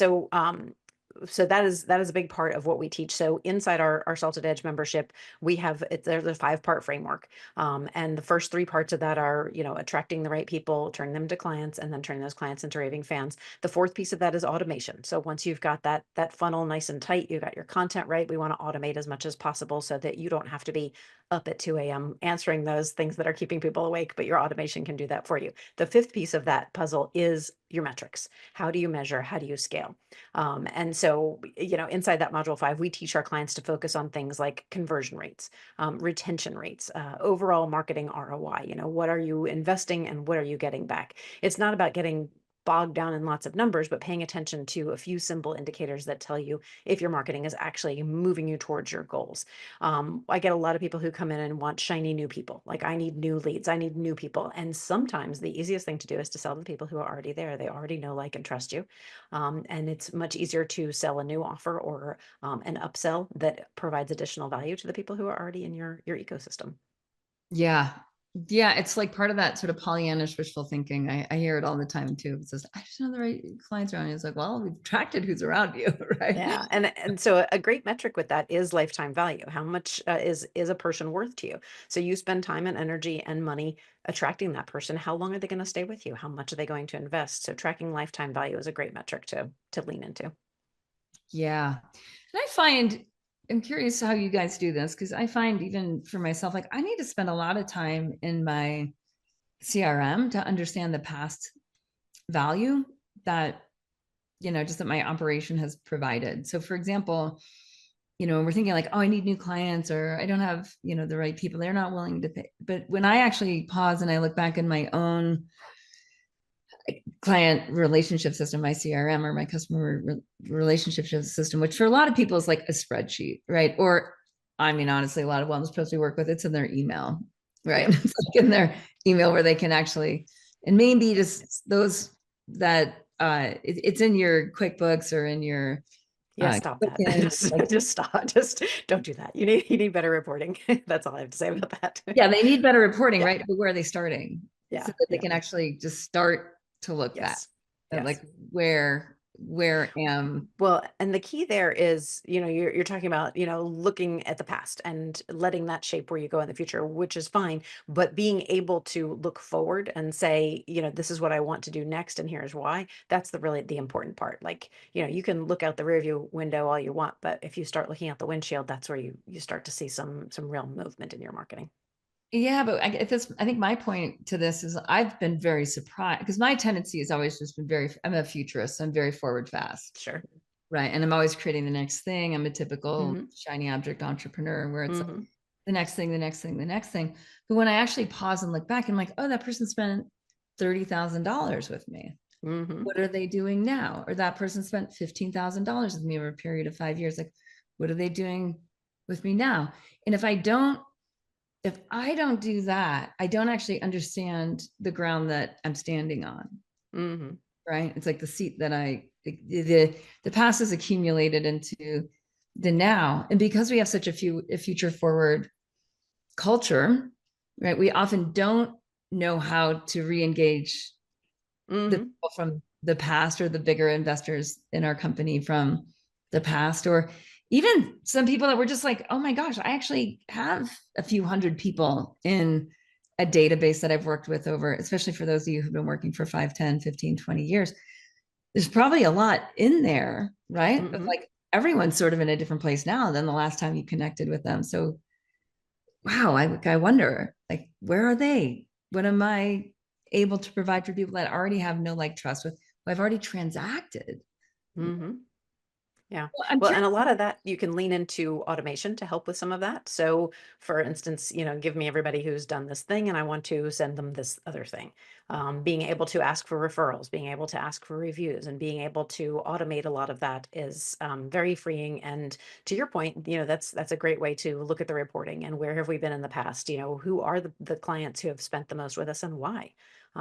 So that is a big part of what we teach. So inside our Salted Edge membership, there's a 5-part framework. And the first 3 parts of that are, attracting the right people, turning them to clients, and then turning those clients into raving fans. The fourth piece of that is automation. So once you've got that funnel nice and tight, you got your content right, we want to automate as much as possible so that you don't have to be up at 2 a.m. answering those things that are keeping people awake, but your automation can do that for you. The fifth piece of that puzzle is your metrics. How do you measure? How do you scale? And so So, inside that module 5, we teach our clients to focus on things like conversion rates, retention rates, overall marketing ROI. What are you investing and what are you getting back? It's not about getting bogged down in lots of numbers, but paying attention to a few simple indicators that tell you if your marketing is actually moving you towards your goals. I get a lot of people who come in and want shiny new people. Like, I need new leads, I need new people. And sometimes the easiest thing to do is to sell to the people who are already there. They already know, like, and trust you. And it's much easier to sell a new offer or an upsell that provides additional value to the people who are already in your ecosystem. Yeah. Yeah. It's like part of that sort of Pollyannish wishful thinking. I hear it all the time too. It says, I just know the right clients around you. It's like, well, we've attracted who's around you, right? Yeah, and so a great metric with that is lifetime value. How much is a person worth to you? So you spend time and energy and money attracting that person. How long are they going to stay with you? How much are they going to invest? So tracking lifetime value is a great metric to lean into. Yeah. And I find, I'm curious how you guys do this, because I find even for myself, like I need to spend a lot of time in my CRM to understand the past value that, just that my operation has provided. So for example, we're thinking like, oh, I need new clients, or I don't have, the right people. They're not willing to pay. But when I actually pause and I look back in my own client relationship system, my CRM, or my customer relationship system, which for a lot of people is like a spreadsheet, right? Or I mean, honestly, a lot of wellness pros we work with, it's in their email, right? Yep. It's like in their email where they can actually, and maybe just those that it's in your QuickBooks or in your Yeah, stop that. like, Just stop. Just don't do that. You need better reporting. That's all I have to say about that. yeah, they need better reporting, Yeah. right? But where are they starting? So Yeah. that they Yeah. can actually just start to look back Yes. at Yes. like where am. Well, and the key there is, you're talking about, looking at the past and letting that shape where you go in the future, which is fine, but being able to look forward and say, this is what I want to do next and here's why. That's the important part. Like, you can look out the rearview window all you want, but if you start looking out the windshield, that's where you start to see some real movement in your marketing. Yeah, but I think my point to this is I've been very surprised because my tendency has always just been I'm a futurist. So I'm very forward fast, Sure. right? And I'm always creating the next thing. I'm a typical Mm-hmm. shiny object entrepreneur where it's like Mm-hmm. the next thing, the next thing, the next thing. But when I actually pause and look back, I'm like, oh, that person spent $30,000 with me. Mm-hmm. What are they doing now? Or that person spent $15,000 with me over a period of 5 years. Like, what are they doing with me now? And if I don't do that, I don't actually understand the ground that I'm standing on. Mm-hmm. Right. It's like the seat that the past is accumulated into the now. And because we have such a future forward culture, right, we often don't know how to re-engage the Mm-hmm. people from the past or the bigger investors in our company from the past, or even some people that were just like, oh my gosh, I actually have a few hundred people in a database that I've worked with over, especially for those of you who've been working for 5, 10, 15, 20 years. There's probably a lot in there, right? Of Mm-hmm. like everyone's sort of in a different place now than the last time you connected with them. So wow, I wonder, like, where are they? What am I able to provide for people that already have no like trust with, who I've already transacted? Mm-hmm. Yeah. Well, I'm Well, and curious. a lot of that you can lean into automation to help with some of that. So, for instance, give me everybody who's done this thing and I want to send them this other thing. Being able to ask for referrals, being able to ask for reviews, and being able to automate a lot of that is very freeing. And to your point, that's a great way to look at the reporting and where have we been in the past? Who are the clients who have spent the most with us and why?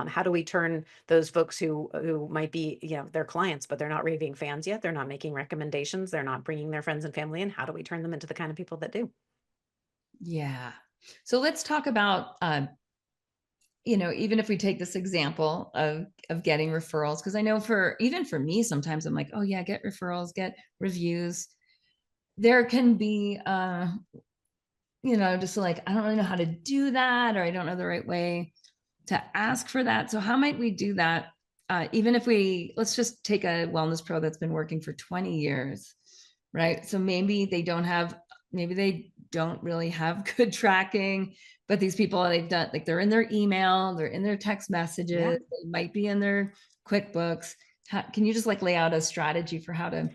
How do we turn those folks who might be, their clients, but they're not raving fans yet? They're not making recommendations. They're not bringing their friends and family in. How do we turn them into the kind of people that do? Yeah. So let's talk about, even if we take this example of getting referrals, because I know even for me, sometimes I'm like, oh yeah, get referrals, get reviews. There can be, just like, I don't really know how to do that, or I don't know the right way to ask for that. So how might we do that? Even if let's just take a wellness pro that's been working for 20 years, right? So maybe they don't really have good tracking, but these people they've done, like they're in their email, they're in their text Yeah. messages, they might be in their QuickBooks. Can you just like lay out a strategy for how to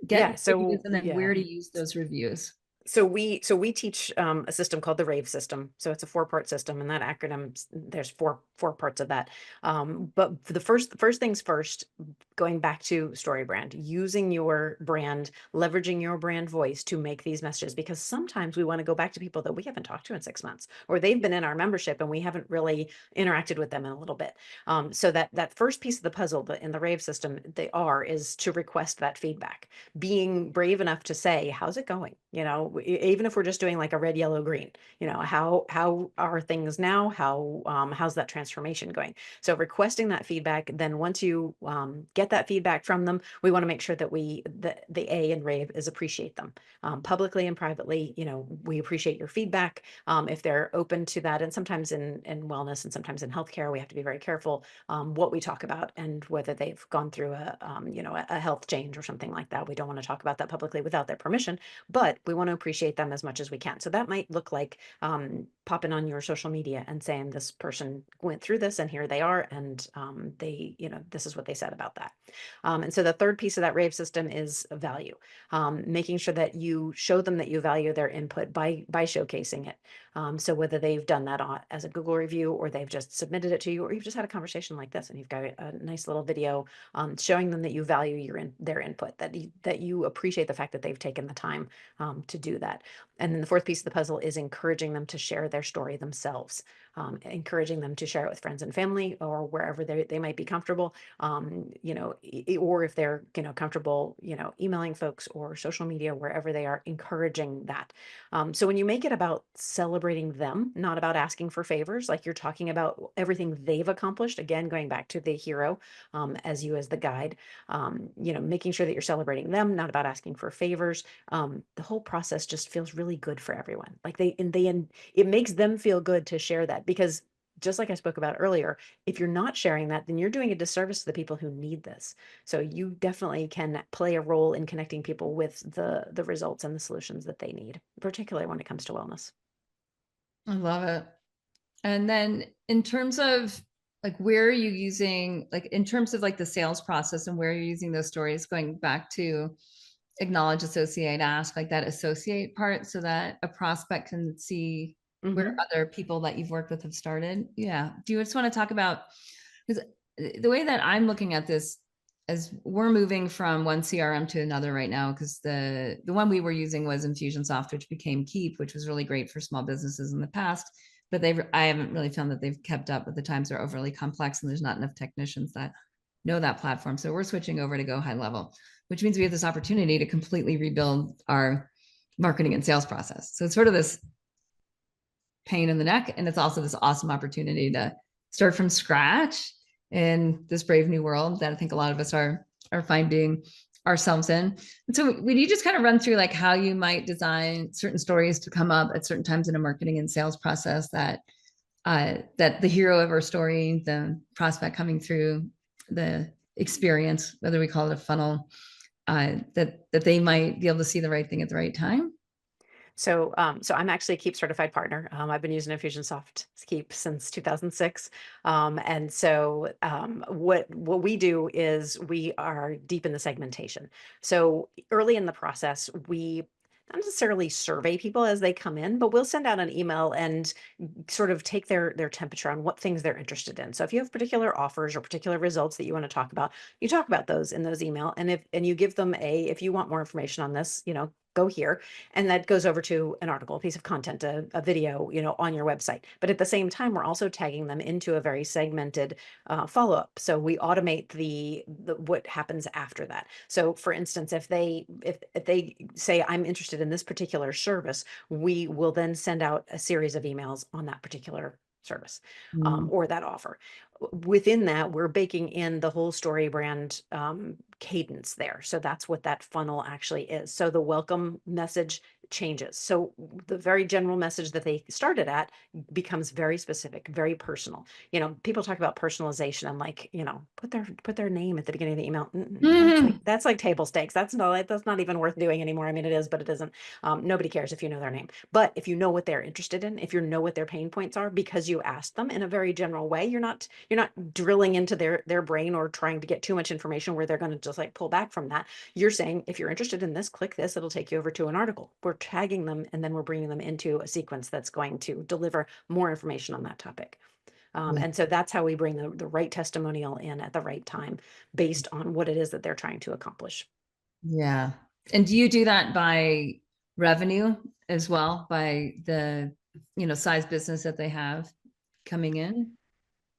Get Yeah. your reviews So and then yeah. where to use those reviews. So we teach a system called the RAVE system. So it's a four-part system, and that acronym, there's four parts of that. But for the first things first, going back to story brand, using your brand, leveraging your brand voice to make these messages, because sometimes we want to go back to people that we haven't talked to in 6 months, or they've been in our membership and we haven't really interacted with them in a little bit. So that first piece of the puzzle, in the RAVE system, is to request that feedback, being brave enough to say, how's it going? Even if we're just doing like a red, yellow, green, how are things now? How's that transformation going? So requesting that feedback. Then once you get that feedback from them, we want to make sure that the A in rave is appreciate them, publicly and privately. We appreciate your feedback. If they're open to that, and sometimes in wellness and sometimes in healthcare, we have to be very careful what we talk about, and whether they've gone through a health change or something like that. We don't want to talk about that publicly without their permission, but we want to appreciate them as much as we can. So that might look like popping on your social media and saying, this person went through this and here they are, and this is what they said about that. And so the third piece of that rave system is value, making sure that you show them that you value their input by showcasing it. So whether they've done that as a Google review, or they've just submitted it to you, or you've just had a conversation like this and you've got a nice little video showing them that you value their input, that you appreciate the fact that they've taken the time to do that. And then the fourth piece of the puzzle is encouraging them to share their story themselves, encouraging them to share it with friends and family, or wherever they might be comfortable, or if they're comfortable, emailing folks or social media, wherever they are, encouraging that. So when you make it about celebrating them, not about asking for favors, like you're talking about everything they've accomplished, again, going back to the hero, as the guide, making sure that you're celebrating them, not about asking for favors. The whole process just feels really good for everyone. Like it makes them feel good to share that, because just like I spoke about earlier, if you're not sharing that, then you're doing a disservice to the people who need this. So you definitely can play a role in connecting people with the results and the solutions that they need, particularly when it comes to wellness. I love it. And then in terms of like, where are you using, like in terms of like the sales process and where you're using those stories, going back to acknowledge, associate, ask, like that associate part, so that a prospect can see where Hmm. other people that you've worked with have started. Yeah. Do you just want to talk about, because the way that I'm looking at this, as we're moving from one CRM to another right now, because the one we were using was Infusionsoft, which became Keep, which was really great for small businesses in the past. But I haven't really found that they've kept up. But the times are overly complex, and there's not enough technicians that know that platform. So we're switching over to Go High Level, which means we have this opportunity to completely rebuild our marketing and sales process. So it's sort of this pain in the neck, and it's also this awesome opportunity to start from scratch in this brave new world that I think a lot of us are finding ourselves in. And so would you just kind of run through like how you might design certain stories to come up at certain times in a marketing and sales process, that that the hero of our story, the prospect coming through the experience, whether we call it a funnel, that they might be able to see the right thing at the right time? So I'm actually a Keep certified partner. I've been using Infusionsoft Keep since 2006. And so what we do is we are deep in the segmentation. So early in the process, we not necessarily survey people as they come in, but we'll send out an email and sort of take their temperature on what things they're interested in. So if you have particular offers or particular results that you want to talk about, you talk about those in those email. And you give them if you want more information on this, go here. And that goes over to an article, a piece of content, a video, on your website. But at the same time, we're also tagging them into a very segmented follow-up. So we automate the what happens after that. So for instance, if they say, I'm interested in this particular service, we will then send out a series of emails on that particular service, Mm. or that offer. Within that, we're baking in the whole story brand cadence there. So that's what that funnel actually is. So the welcome message changes. So the very general message that they started at becomes very specific, very personal. People talk about personalization and like, put their name at the beginning of the email. That's like table stakes. That's not even worth doing anymore. I mean, it is, but it isn't. Nobody cares if you know their name. But if you know what they're interested in, if you know what their pain points are because you asked them in a very general way, you're not drilling into their brain or trying to get too much information where they're going to just like pull back from that. You're saying, if you're interested in this, click this, it'll take you over to an article. We're tagging them and then we're bringing them into a sequence that's going to deliver more information on that topic. Yeah. And so that's how we bring the right testimonial in at the right time based on what it is that they're trying to accomplish. Yeah. And do you do that by revenue as well, by the, size business that they have coming in?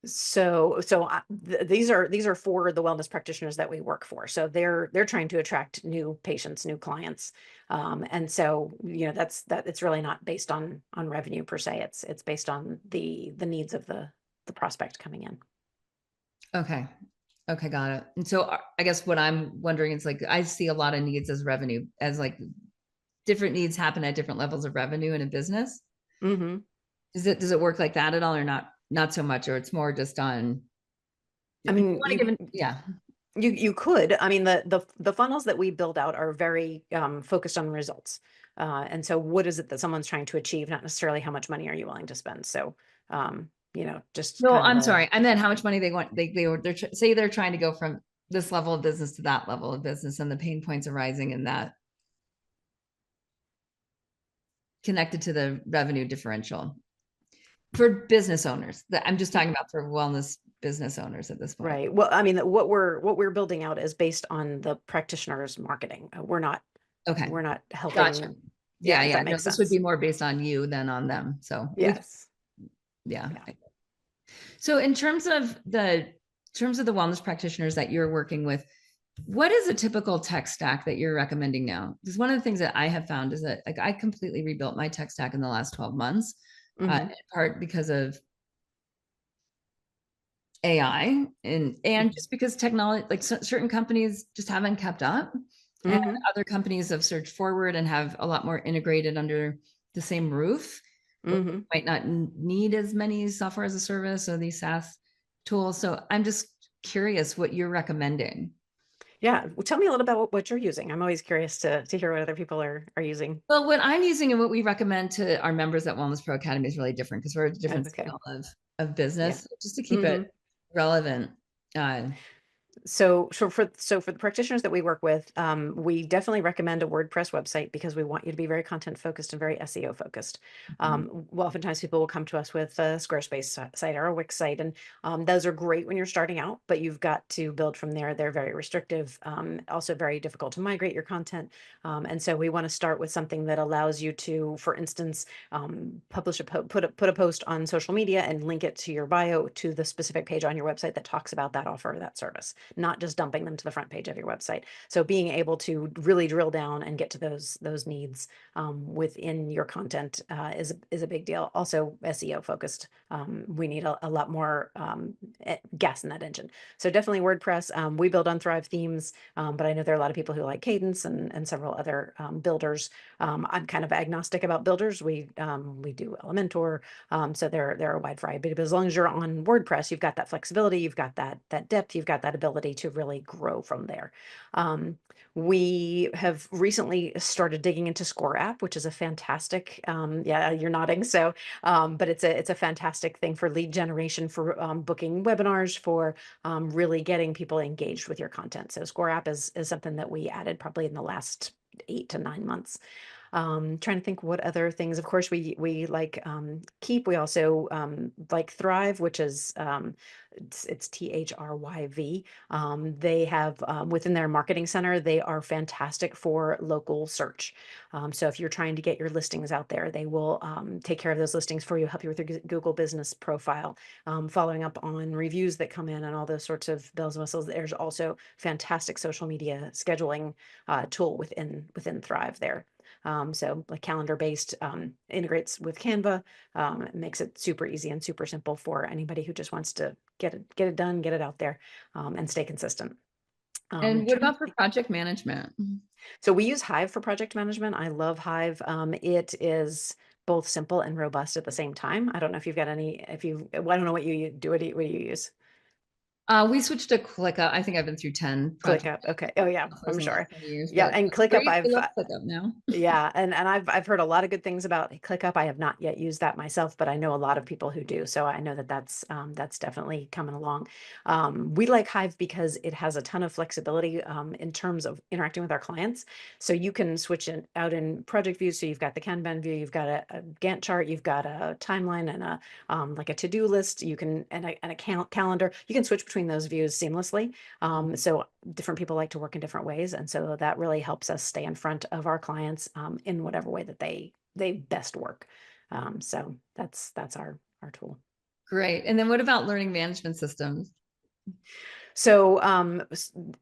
These are for the wellness practitioners that we work for. So they're trying to attract new patients, new clients. And so, that it's really not based on revenue per se. It's based on the needs of the prospect coming in. Okay. Okay, got it. And so I guess what I'm wondering is like, I see a lot of needs as revenue, as like different needs happen at different levels of revenue in a business. Hmm. Does it work like that at all or not so much, or it's more just on, I you mean, want to give it, yeah. you could. I mean, the funnels that we build out are very focused on results. And so what is it that someone's trying to achieve, not necessarily how much money are you willing to spend. So, just No, kind of I'm a sorry. I meant how much money they want. Say they're trying to go from this level of business to that level of business, and the pain points arising in that connected to the revenue differential for business owners. I'm just talking about for wellness business owners at this point. right. Well, I mean, what we're building out is based on the practitioner's marketing. Okay, We're not gotcha. helping. Yeah, Yeah, if yeah. that No, makes this would sense. be more based on you than on them. So Yes. yeah. Yeah. So in terms of the wellness practitioners that you're working with, what is a typical tech stack that you're recommending now? Because one of the things that I have found is that like I completely rebuilt my tech stack in the last 12 months, in Hmm. part because of AI and just because technology, like certain companies just haven't kept up, and Hmm. other companies have surged forward and have a lot more integrated under the same roof. Hmm. Might not need as many software as a service or these SaaS tools. So I'm just curious what you're recommending. Yeah. Well, tell me a little about what you're using. I'm always curious to hear what other people are using. Well, what I'm using and what we recommend to our members at Wellness Pro Academy is really different because we're at a Oh, different okay. scale of Yeah. business, just to keep Hmm. it relevant. Uh, So for the practitioners that we work with, we definitely recommend a WordPress website because we want you to be very content focused and very SEO focused. Oftentimes people will come to us with a Squarespace site or a Wix site, and those are great when you're starting out, but you've got to build from there. They're very restrictive, also very difficult to migrate your content, and so we want to start with something that allows you to, for instance, publish put a post on social media and link it to your bio to the specific page on your website that talks about that offer or that service, not just dumping them to the front page of your website. So being able to really drill down and get to those needs within your content is a big deal. Also SEO focused. We need a lot more gas in that engine. So definitely WordPress. We build on Thrive themes, but I know there are a lot of people who like Cadence and several other builders. I'm kind of agnostic about builders. We do Elementor, so there are a wide variety. But as long as you're on WordPress, you've got that flexibility, you've got that depth, you've got that ability to really grow from there. Um, we have recently started digging into Score App, which is a fantastic. Yeah, you're nodding. So, but it's a fantastic thing for lead generation, for booking webinars, for really getting people engaged with your content. So Score App is something that we added probably in the last 8 to 9 months. Trying to think what other things. Of course, we like Keep. We also like Thrive, which is it's THRYV. They have within their marketing center, they are fantastic for local search. So if you're trying to get your listings out there, they will take care of those listings for you, help you with your Google business profile, following up on reviews that come in and all those sorts of bells and whistles. There's also fantastic social media scheduling tool within Thrive there. So like calendar based, integrates with Canva, makes it super easy and super simple for anybody who just wants to get it done, get it out there, and stay consistent. And what Trying to about for think. project management? So we use Hive for project management. I love Hive. It is both simple and robust at the same time. I don't know if you've got any, if you, I don't know what you do. What do you use? We switched to ClickUp. I think I've been through 10 project ClickUp. Okay. Oh yeah, softwares I'm in the last sure. 10 years, Yeah, but and it's ClickUp, great. We love ClickUp now. yeah, and I've heard a lot of good things about ClickUp. I have not yet used that myself, but I know a lot of people who do. So I know that that's definitely coming along. We like Hive because it has a ton of flexibility in terms of interacting with our clients. So you can switch in out in project view. So you've got the Kanban view, you've got a Gantt chart, you've got a timeline and a like a to-do list. You can and a calendar. You can switch between those views seamlessly. So different people like to work in different ways, and so that really helps us stay in front of our clients in whatever way that they best work. So that's our tool. Great. And then what about learning management systems? So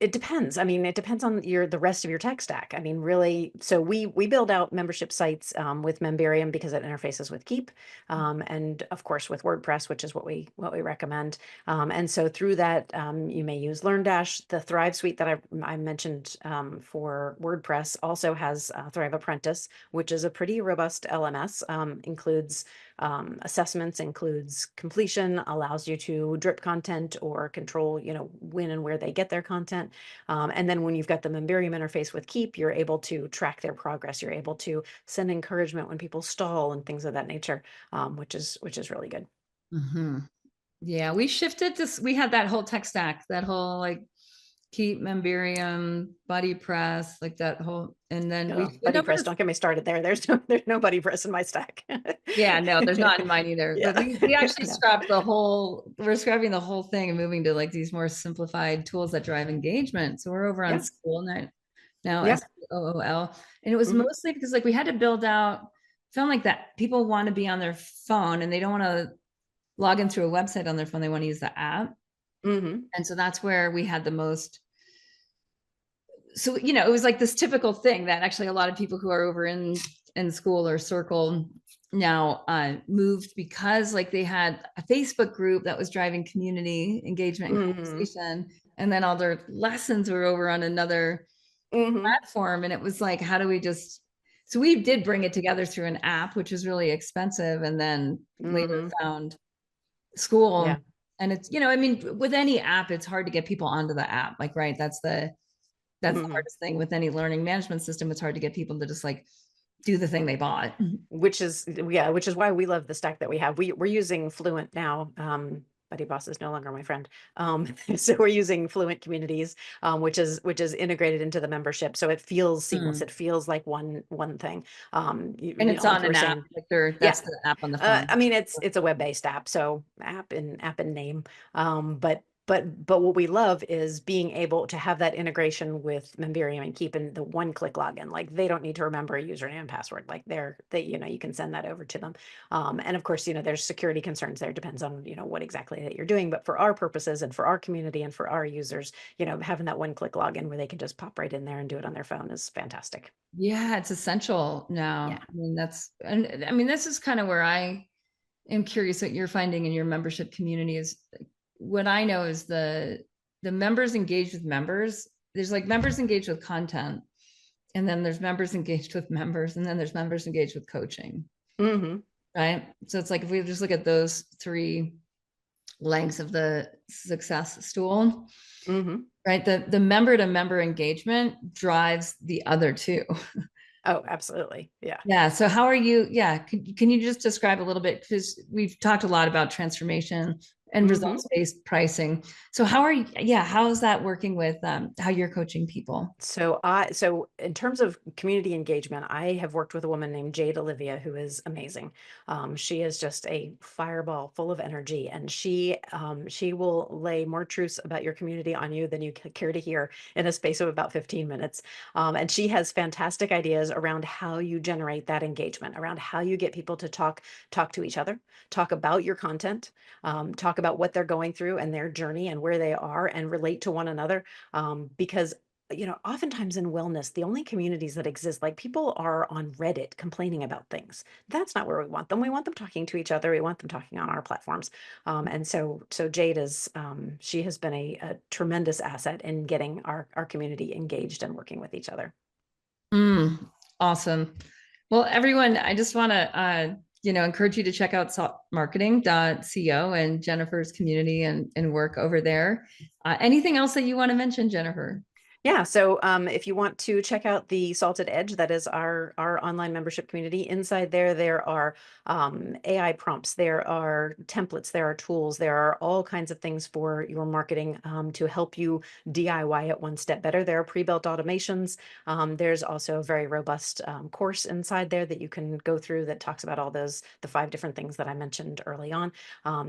it depends. I mean, it depends on the rest of your tech stack. I mean, really. So we build out membership sites with Memberium because it interfaces with Keep, and of course with WordPress, which is what we recommend. And so through that, you may use LearnDash. The Thrive suite that I mentioned for WordPress also has Thrive Apprentice, which is a pretty robust LMS. Includes assessments, includes completion, allows you to drip content or control, when and where they get their content. And then when you've got the Memberium interface with Keep, you're able to track their progress. You're able to send encouragement when people stall and things of that nature, which is really good. Mhm. Yeah, we shifted to, we had that whole tech stack, that whole like Keep, Memberium, Buddy Press, like that whole, and then we Oh, went Buddy over Press, to, don't get me started there. There's no Buddy Press in my stack. yeah, no, there's not in mine either, but Yeah. we actually No. we're scrapping the whole thing and moving to like these more simplified tools that drive engagement. So we're over on Yeah. School now, Yeah. SCOOL. And it was Hmm. mostly because like we had to build out, found like that people want to be on their phone and they don't want to log in through a website on their phone. They want to use the app. Hmm. And so that's where we had the most. So, it was like this typical thing that actually a lot of people who are over in School or Circle now moved because like they had a Facebook group that was driving community engagement and Hmm. conversation. And then all their lessons were over on another Hmm. platform. And it was like, how do we just, so we did bring it together through an app, which was really expensive. And then later Hmm. found School. Yeah. And it's, I mean, with any app, it's hard to get people onto the app. Like, right. That's the Hmm. hardest thing with any learning management system. It's hard to get people to just like do the thing they bought. Which is why we love the stack that we have. We're using Fluent now. Buddy Boss is no longer my friend. So we're using Fluent Communities, which is integrated into the membership. So it feels seamless. Mm. It feels like one thing. And it's Like on you were an app. saying, Like yeah. that's the app on the phone. I mean, it's a web-based app, so app in name. But what we love is being able to have that integration with Memberium and keeping the one-click login. Like they don't need to remember a username and password. Like you can send that over to them. And of course, there's security concerns there. Depends on what exactly that you're doing. But for our purposes and for our community and for our users, having that one-click login where they can just pop right in there and do it on their phone is fantastic. Yeah, it's essential Yeah. now. I mean, and I mean, this is kind of where I am curious what you're finding in your membership community is what I know is the members engaged with members. There's like members engaged with content, and then there's members engaged with members, and then there's members engaged with coaching. Hmm. Right. So it's like if we just look at those three legs of the success stool, Hmm. right? The member to member engagement drives the other two. Oh, absolutely. Yeah. Yeah. So how are you? Yeah. Can you just describe a little bit? Because we've talked a lot about transformation and Hmm. results-based pricing. So how is that working with how you're coaching people? So in terms of community engagement, I have worked with a woman named Jade Olivia who is amazing. She is just a fireball full of energy, and she will lay more truths about your community on you than you care to hear in a space of about 15 minutes. And she has fantastic ideas around how you generate that engagement, around how you get people to talk to each other, talk about your content, talk about what they're going through and their journey and where they are, and relate to one another, because oftentimes in wellness, the only communities that exist, like people are on Reddit complaining about things. That's not where we want them. We want them talking to each other. We want them talking on our platforms. And so Jade she has been a tremendous asset in getting our community engaged and working with each other. Awesome. Well, everyone, I just want to, encourage you to check out saltmarketing.co and Jennifer's community and work over there. Anything else that you want to mention, Jennifer? Yeah, so if you want to check out the Salted Edge, that is our online membership community. Inside there are AI prompts, there are templates, there are tools, there are all kinds of things for your marketing to help you DIY it one step better. There are pre-built automations. There's also a very robust course inside there that you can go through that talks about all the 5 different things that I mentioned early on.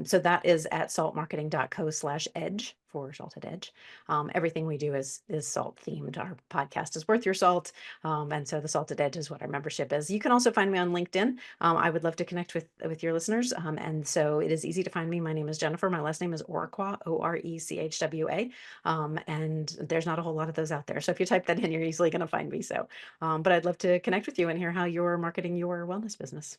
So that is at saltmarketing.co/edge for Salted Edge. Everything we do is salt themed. Our podcast is Worth Your Salt. And so the Salted Edge is what our membership is. You can also find me on LinkedIn. I would love to connect with your listeners. And so it is easy to find me. My name is Jennifer. My last name is Orechwa, Orechwa. And there's not a whole lot of those out there. So if you type that in, you're easily going to find me. So, but I'd love to connect with you and hear how you're marketing your wellness business.